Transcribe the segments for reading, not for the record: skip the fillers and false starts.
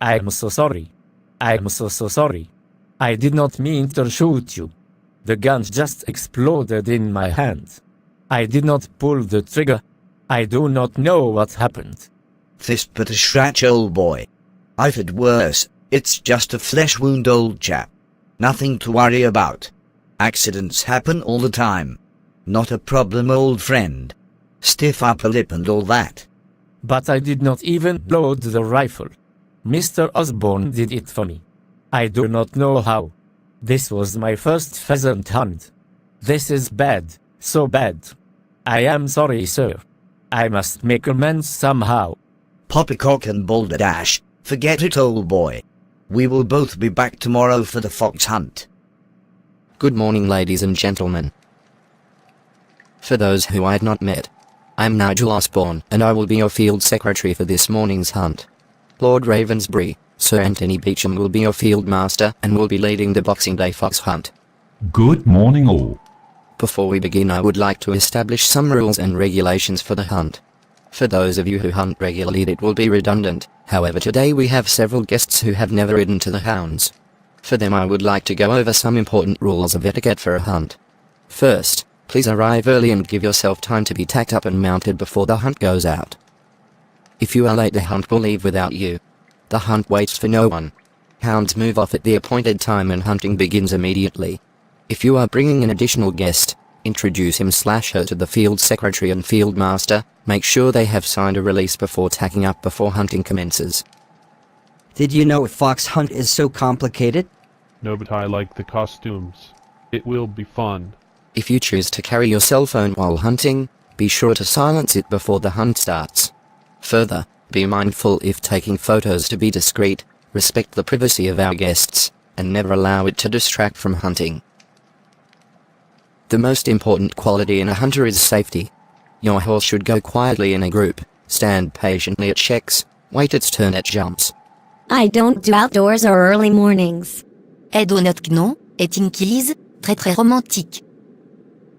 I'm so sorry. I'm so sorry. I did not mean to shoot you. The gun just exploded in my hand. I did not pull the trigger. I do not know what happened. This but a scratch, old boy. I've had worse. It's just a flesh wound, old chap. Nothing to worry about. Accidents happen all the time. Not a problem, old friend. Stiff upper lip and all that. But I did not even load the rifle. Mr. Osborne did it for me. I do not know how. This was my first pheasant hunt. This is bad, so bad. I am sorry, sir. I must make amends somehow. Poppycock and balderdash, forget it, old boy. We will both be back tomorrow for the fox hunt. Good morning, ladies and gentlemen. For those who I had not met, I'm Nigel Osborne, and I will be your field secretary for this morning's hunt. Lord Ravensbury, Sir Anthony Beecham will be your field master and will be leading the Boxing Day fox hunt. Good morning all. Before we begin, I would like to establish some rules and regulations for the hunt. For those of you who hunt regularly, it will be redundant. However, today we have several guests who have never ridden to the hounds. For them, I would like to go over some important rules of etiquette for a hunt. First, please arrive early and give yourself time to be tacked up and mounted before the hunt goes out. If you are late, the hunt will leave without you. The hunt waits for no one. Hounds move off at the appointed time and hunting begins immediately. If you are bringing an additional guest, introduce him/her to the field secretary and field master. Make sure they have signed a release before tacking up before hunting commences. Did you know a fox hunt is so complicated? No, but I like the costumes. It will be fun. If you choose to carry your cell phone while hunting, be sure to silence it before the hunt starts. Further, be mindful if taking photos to be discreet, respect the privacy of our guests, and never allow it to distract from hunting. The most important quality in a hunter is safety. Your horse should go quietly in a group, stand patiently at checks, wait its turn at jumps. I don't do outdoors or early mornings. Aide au notre gnon, est inquise, très romantique.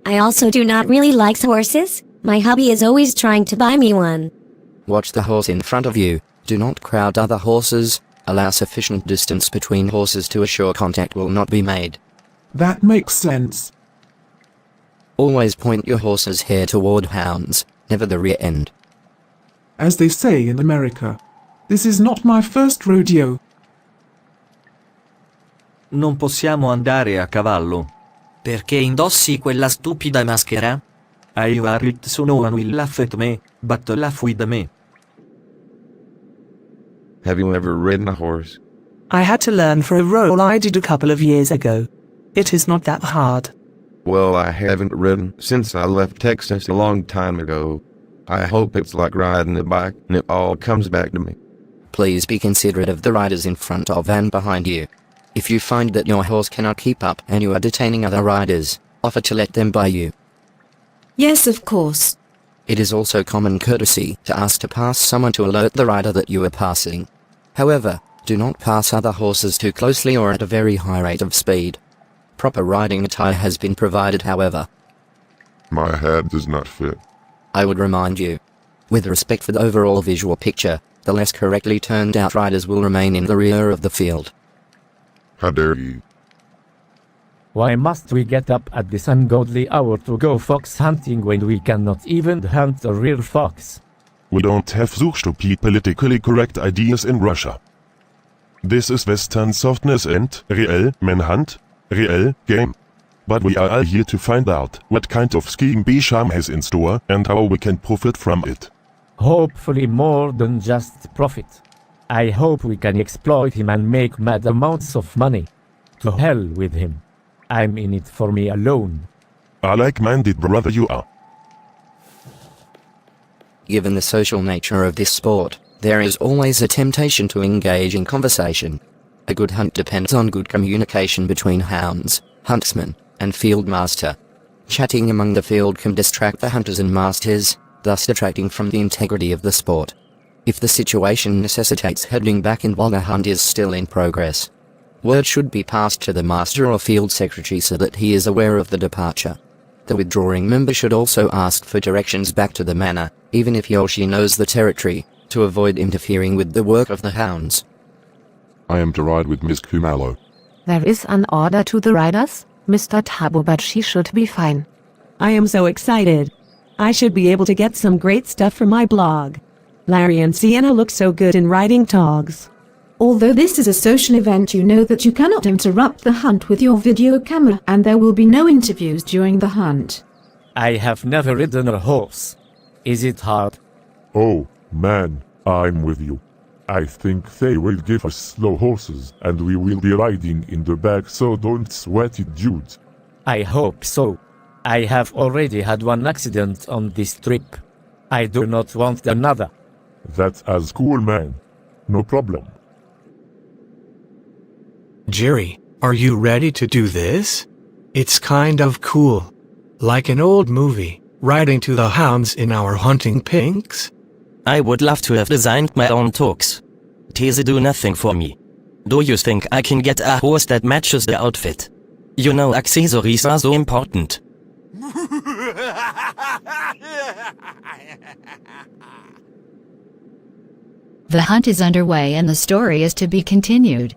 I also do not really like horses. My hubby is always trying to buy me one. Watch the horse in front of you, do not crowd other horses, allow sufficient distance between horses to assure contact will not be made. That makes sense. Always point your horse's hair toward hounds, never the rear end. As they say in America, this is not my first rodeo. Non possiamo andare a cavallo. Perché indossi quella stupida maschera? I worried no one will laugh at me, but laugh with me. Have you ever ridden a horse? I had to learn for a role I did a couple of years ago. It is not that hard. Well, I haven't ridden since I left Texas a long time ago. I hope it's like riding a bike and it all comes back to me. Please be considerate of the riders in front of and behind you. If you find that your horse cannot keep up and you are detaining other riders, offer to let them by you. Yes, of course. It is also common courtesy to ask to pass someone to alert the rider that you are passing. However, do not pass other horses too closely or at a very high rate of speed. Proper riding attire has been provided, however. My hat does not fit. I would remind you. With respect for the overall visual picture, the less correctly turned out riders will remain in the rear of the field. How dare you? Why must we get up at this ungodly hour to go fox hunting when we cannot even hunt a real fox? We don't have such stupid politically correct ideas in Russia. This is Western softness and real manhunt, real game. But we are all here to find out what kind of scheme Beecham has in store and how we can profit from it. Hopefully more than just profit. I hope we can exploit him and make mad amounts of money. To hell with him. I'm in it for me alone. A like-minded brother you are. Given the social nature of this sport, there is always a temptation to engage in conversation. A good hunt depends on good communication between hounds, huntsman, and field master. Chatting among the field can distract the hunters and masters, thus detracting from the integrity of the sport. If the situation necessitates heading back in while the hunt is still in progress, word should be passed to the master or field secretary so that he is aware of the departure. The withdrawing member should also ask for directions back to the manor, even if he or she knows the territory, to avoid interfering with the work of the hounds. I am to ride with Miss Kumalo. There is an order to the riders, Mr. Tabo, but she should be fine. I am so excited. I should be able to get some great stuff for my blog. Larry and Sienna look so good in riding togs. Although this is a social event, you know that you cannot interrupt the hunt with your video camera, and there will be no interviews during the hunt. I have never ridden a horse. Is it hard? Oh, man, I'm with you. I think they will give us slow horses and we will be riding in the back, so don't sweat it, dude. I hope so. I have already had one accident on this trip. I do not want another. That's as cool, man. No problem. Jerry, are you ready to do this? It's kind of cool. Like an old movie, riding to the hounds in our hunting pinks. I would love to have designed my own talks. These do nothing for me. Do you think I can get a horse that matches the outfit? You know, accessories are so important. The hunt is underway and the story is to be continued.